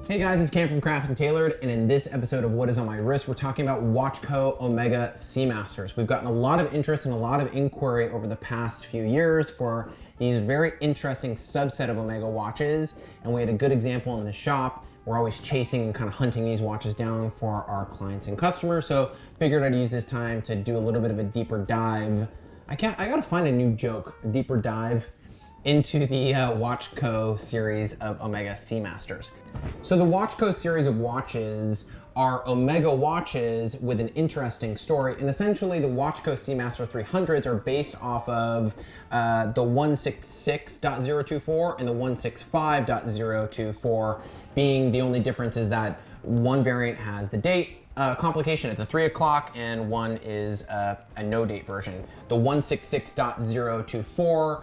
Hey guys, it's Cam from Craft and Tailored, and in this episode of What Is On My Wrist, we're talking about WatchCo Omega Seamasters. We've gotten a lot of interest and a lot of inquiry over the past few years for these very interesting subset of Omega watches, and we had a good example in the shop. We're always chasing and kind of hunting these watches down for our clients and customers, so figured I'd use this time to do a little bit of a deeper dive. I gotta find a new joke, a deeper dive into the WatchCo series of Omega Seamasters. So the WatchCo series of watches are Omega watches with an interesting story, and essentially the WatchCo Seamaster 300s are based off of the 166.024 and the 165.024, being the only difference is that one variant has the date complication at the 3 o'clock and one is a no date version. The 166.024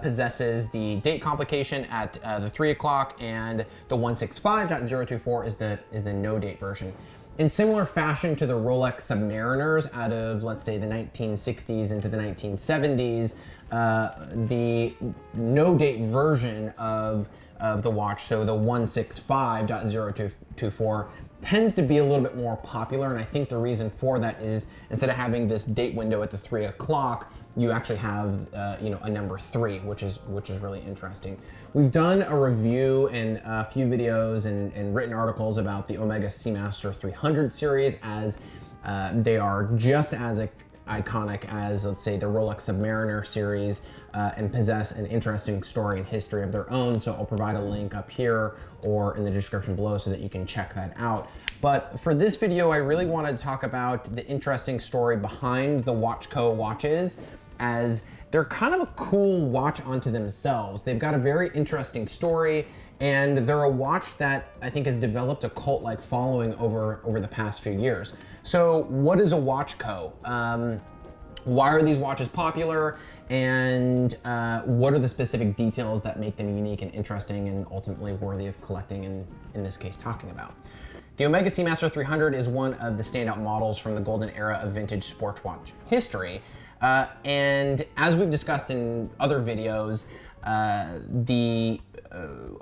possesses the date complication at the 3 o'clock, and the 165.024 is the no date version. In similar fashion to the Rolex Submariners out of, let's say, the 1960s into the 1970s, the no date version of the watch, so the 165.024, tends to be a little bit more popular, and I think the reason for that is instead of having this date window at the 3 o'clock, you actually have a number 3, which is really interesting. We've done a review and a few videos and written articles about the Omega Seamaster 300 series, as they are just as iconic as, let's say, the Rolex Submariner series, and possess an interesting story and history of their own. So I'll provide a link up here or in the description below so that you can check that out. But for this video, I really wanted to talk about the interesting story behind the WatchCo watches, as they're kind of a cool watch unto themselves. They've got a very interesting story, and they're a watch that I think has developed a cult-like following over the past few years. So what is a WatchCo? Why are these watches popular? And what are the specific details that make them unique and interesting and ultimately worthy of collecting and, in this case, talking about? The Omega Seamaster 300 is one of the standout models from the golden era of vintage sports watch history. And as we've discussed in other videos, the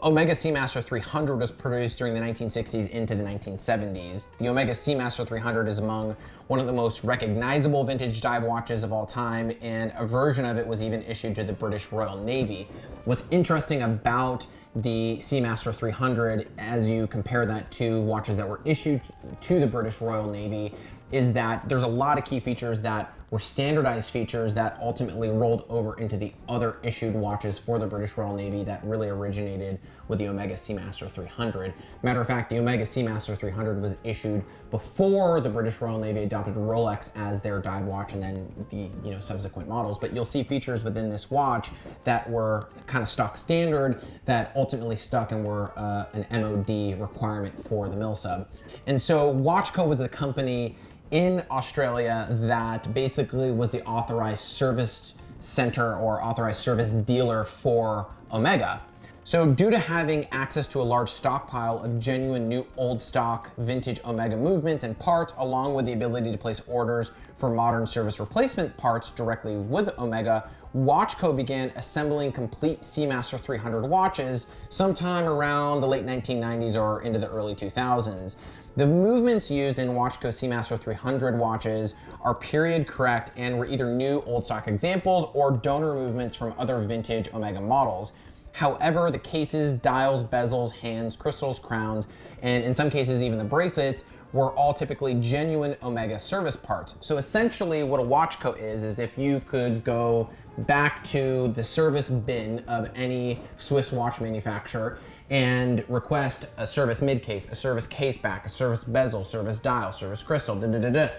Omega Seamaster 300 was produced during the 1960s into the 1970s. The Omega Seamaster 300 is among one of the most recognizable vintage dive watches of all time, and a version of it was even issued to the British Royal Navy. What's interesting about the Seamaster 300, as you compare that to watches that were issued to the British Royal Navy, is that there's a lot of key features that were standardized features that ultimately rolled over into the other issued watches for the British Royal Navy that really originated with the Omega Seamaster 300. Matter of fact, the Omega Seamaster 300 was issued before the British Royal Navy adopted Rolex as their dive watch and then the subsequent models. But you'll see features within this watch that were kind of stock standard that ultimately stuck and were an MOD requirement for the mill sub. And so WatchCo was the company in Australia that basically was the authorized service center or authorized service dealer for Omega. So due to having access to a large stockpile of genuine new old stock vintage Omega movements and parts, along with the ability to place orders for modern service replacement parts directly with Omega, WatchCo began assembling complete Seamaster 300 watches sometime around the late 1990s or into the early 2000s. The movements used in WatchCo Seamaster 300 watches are period correct and were either new old stock examples or donor movements from other vintage Omega models. However, the cases, dials, bezels, hands, crystals, crowns, and in some cases even the bracelets were all typically genuine Omega service parts. So essentially what a WatchCo is if you could go back to the service bin of any Swiss watch manufacturer and request a service mid case, a service case back, a service bezel, service dial, service crystal, and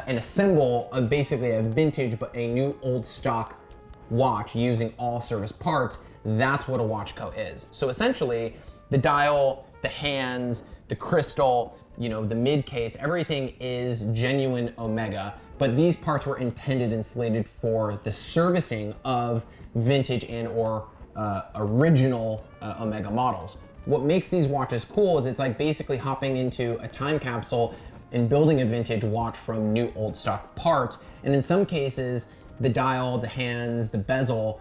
assemble basically a vintage but a new old stock watch using all service parts. That's what a WatchCo is. So essentially the dial, the hands, the crystal, the mid case, everything is genuine Omega, but these parts were intended and slated for the servicing of vintage and or original Omega models. What makes these watches cool is it's like basically hopping into a time capsule and building a vintage watch from new old stock parts. And in some cases, the dial, the hands, the bezel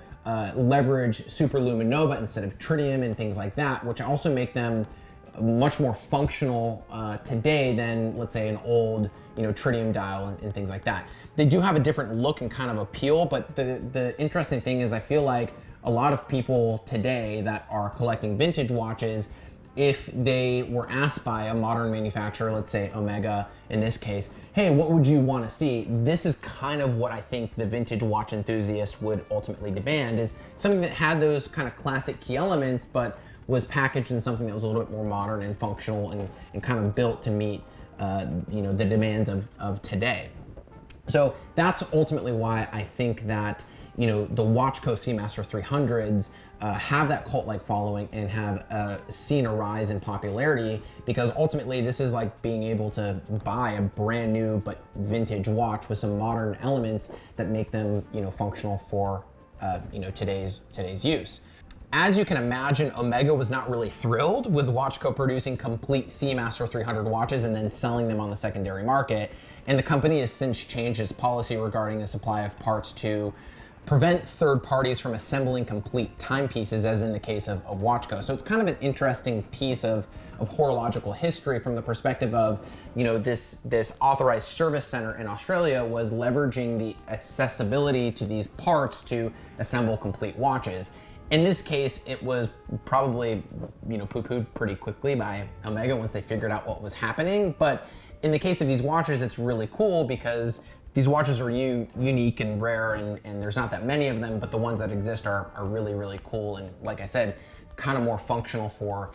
leverage superluminova instead of tritium and things like that, which also make them much more functional today than, let's say, an old, tritium dial and things like that. They do have a different look and kind of appeal, but the interesting thing is I feel like a lot of people today that are collecting vintage watches, if they were asked by a modern manufacturer, let's say Omega in this case, hey, what would you want to see? This is kind of what I think the vintage watch enthusiast would ultimately demand, is something that had those kind of classic key elements, but was packaged in something that was a little bit more modern and functional and kind of built to meet the demands of today. So that's ultimately why I think that the WatchCo Seamaster 300s have that cult-like following and have seen a rise in popularity, because ultimately this is like being able to buy a brand new but vintage watch with some modern elements that make them functional for today's use. As you can imagine, Omega was not really thrilled with WatchCo producing complete Seamaster 300 watches and then selling them on the secondary market, and the company has since changed its policy regarding the supply of parts to prevent third parties from assembling complete timepieces, as in the case of WatchCo. So it's kind of an interesting piece of horological history from the perspective of, this authorized service center in Australia was leveraging the accessibility to these parts to assemble complete watches. In this case, it was probably, poo-pooed pretty quickly by Omega once they figured out what was happening. But in the case of these watches, it's really cool because these watches are unique and rare, and there's not that many of them, but the ones that exist are really, really cool. And like I said, kind of more functional for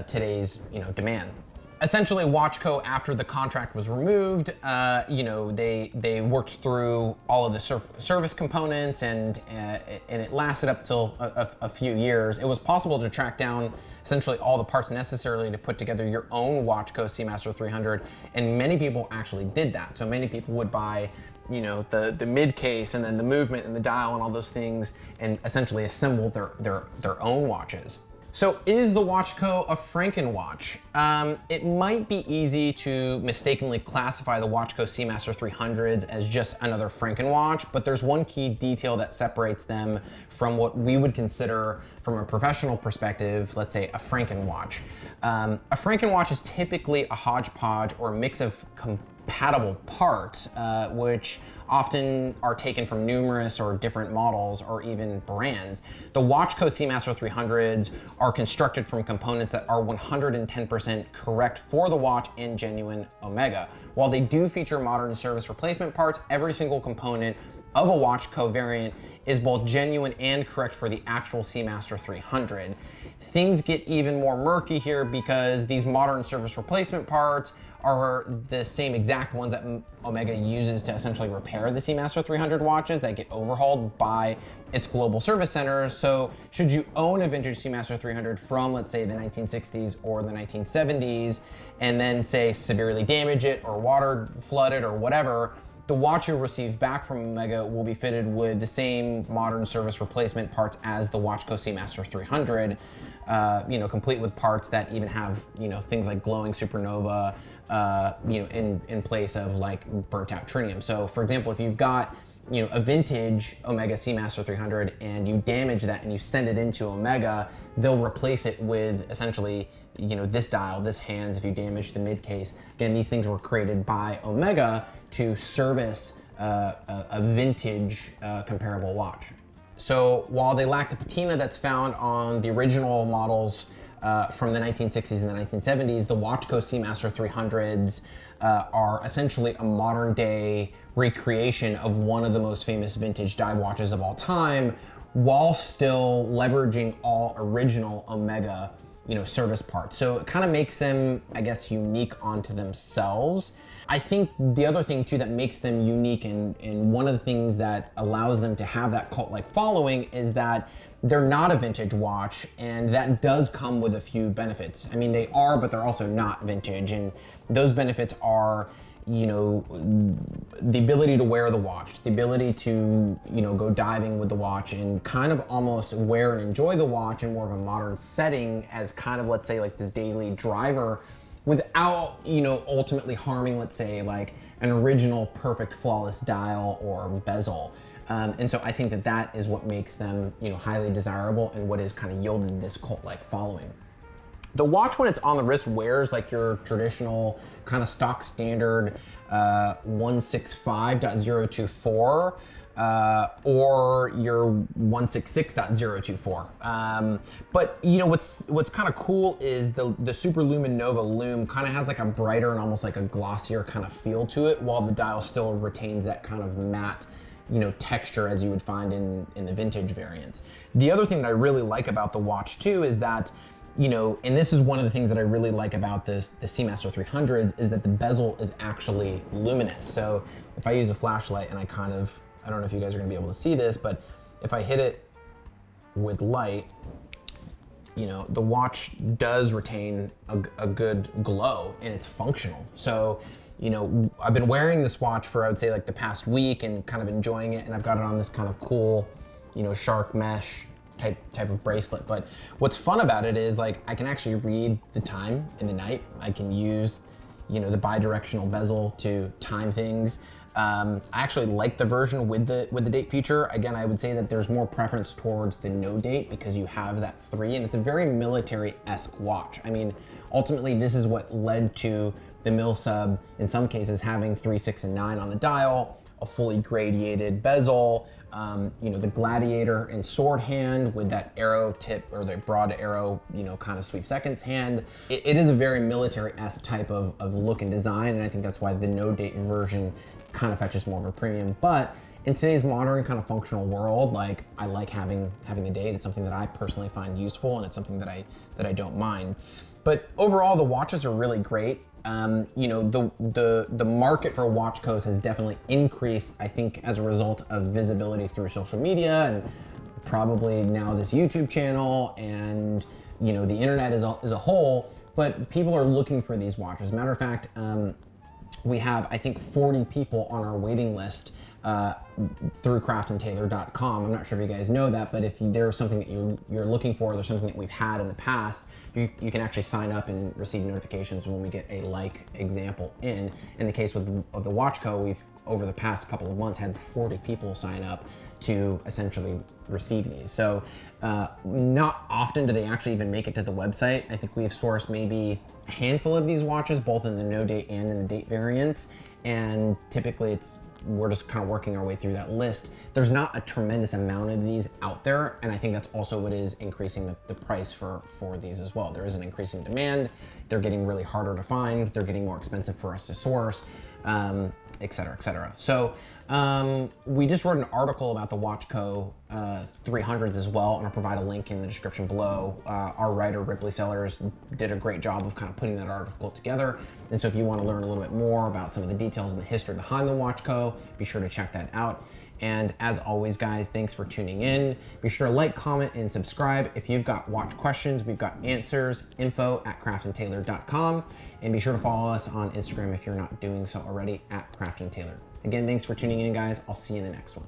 today's, demand. Essentially, WatchCo, after the contract was removed, they worked through all of the service components, and it lasted up till a few years. It was possible to track down essentially all the parts necessary to put together your own WatchCo Seamaster 300, and many people actually did that. So many people would buy the mid case and then the movement and the dial and all those things, and essentially assemble their own watches. So is the WatchCo a Frankenwatch? It might be easy to mistakenly classify the WatchCo Seamaster 300s as just another Frankenwatch, but there's one key detail that separates them from what we would consider, from a professional perspective, let's say a Frankenwatch. A Frankenwatch is typically a hodgepodge or a mix of compatible parts, which often are taken from numerous or different models or even brands. The WatchCo Seamaster 300s are constructed from components that are 110% correct for the watch and genuine Omega. While they do feature modern service replacement parts, every single component of a WatchCo variant is both genuine and correct for the actual Seamaster 300. Things get even more murky here because these modern service replacement parts are the same exact ones that Omega uses to essentially repair the Seamaster 300 watches that get overhauled by its global service centers. So should you own a vintage Seamaster 300 from, let's say, the 1960s or the 1970s, and then say severely damage it or water flood it or whatever, the watch you'll receive back from Omega will be fitted with the same modern service replacement parts as the WatchCo Seamaster 300, complete with parts that even have, things like glowing supernova, in place of like burnt out tritium. So for example, if you've got, a vintage Omega Seamaster 300 and you damage that and you send it into Omega, they'll replace it with essentially, this dial, this hands, if you damage the mid case. Again, these things were created by Omega to service a vintage comparable watch. So while they lack the patina that's found on the original models from the 1960s and the 1970s, the WatchCo Seamaster 300s are essentially a modern day recreation of one of the most famous vintage dive watches of all time, while still leveraging all original Omega, service parts. So it kind of makes them, I guess, unique onto themselves. I think the other thing too that makes them unique, and one of the things that allows them to have that cult-like following, is that they're not a vintage watch, and that does come with a few benefits. I mean, they are, but they're also not vintage, and those benefits are, the ability to wear the watch, the ability to, go diving with the watch and kind of almost wear and enjoy the watch in more of a modern setting as kind of, let's say, like this daily driver, without, ultimately harming, let's say, like an original perfect flawless dial or bezel. And so I think that is what makes them, highly desirable and what has kind of yielded this cult-like following. The watch, when it's on the wrist, wears like your traditional kind of stock standard 165.024 or your 166.024. But you know what's kind of cool is the Super Lumen Nova Lume kind of has like a brighter and almost like a glossier kind of feel to it, while the dial still retains that kind of matte, you know, texture as you would find in the vintage variants. The other thing that I really like about the watch too is that, you know, and this is one of the things that I really like about the Seamaster 300s, is that the bezel is actually luminous. So if I use a flashlight and I don't know if you guys are gonna be able to see this, but if I hit it with light, you know, the watch does retain a good glow and it's functional. So, you know, I've been wearing this watch for, I would say, like the past week and kind of enjoying it, and I've got it on this kind of cool, you know, shark mesh type of bracelet. But what's fun about it is like I can actually read the time in the night. I can use, you know, the bi-directional bezel to time things. I actually like the version with the date feature. Again, I would say that there's more preference towards the no date because you have that 3, and it's a very military-esque watch. I mean, ultimately this is what led to the mil sub in some cases having 3, 6, and 9 on the dial, a fully gradiated bezel, you know, the gladiator and sword hand with that arrow tip, or the broad arrow, you know, kind of sweep seconds hand. It is a very military-esque type of look and design, and I think that's why the no date version kind of fetches more of a premium. But in today's modern kind of functional world, like I like having the date. It's something that I personally find useful, and it's something that I don't mind. But overall, the watches are really great. You know, the market for WatchCos has definitely increased, I think, as a result of visibility through social media and probably now this YouTube channel and, you know, the internet as a whole. But people are looking for these watches. Matter of fact, we have, I think, 40 people on our waiting list through craftandtailor.com. I'm not sure if you guys know that, but if there's something that you're looking for, there's something that we've had in the past, you can actually sign up and receive notifications when we get a like example in. In the case of the WatchCo, we've, over the past couple of months, had 40 people sign up to essentially receive these. So not often do they actually even make it to the website. I think we have sourced maybe a handful of these watches, both in the no date and in the date variants. And typically we're just kind of working our way through that list. There's not a tremendous amount of these out there, and I think that's also what is increasing the price for these as well. There is an increasing demand. They're getting really harder to find. They're getting more expensive for us to source, et cetera, et cetera. So we just wrote an article about the WatchCo 300s as well, and I'll provide a link in the description below. Our writer, Ripley Sellers, did a great job of kind of putting that article together. And so if you want to learn a little bit more about some of the details and the history behind the WatchCo, be sure to check that out. And as always, guys, thanks for tuning in. Be sure to like, comment, and subscribe. If you've got watch questions, we've got answers, info@craftandtailor.com. And be sure to follow us on Instagram if you're not doing so already, @craftandtailor. Again, thanks for tuning in, guys. I'll see you in the next one.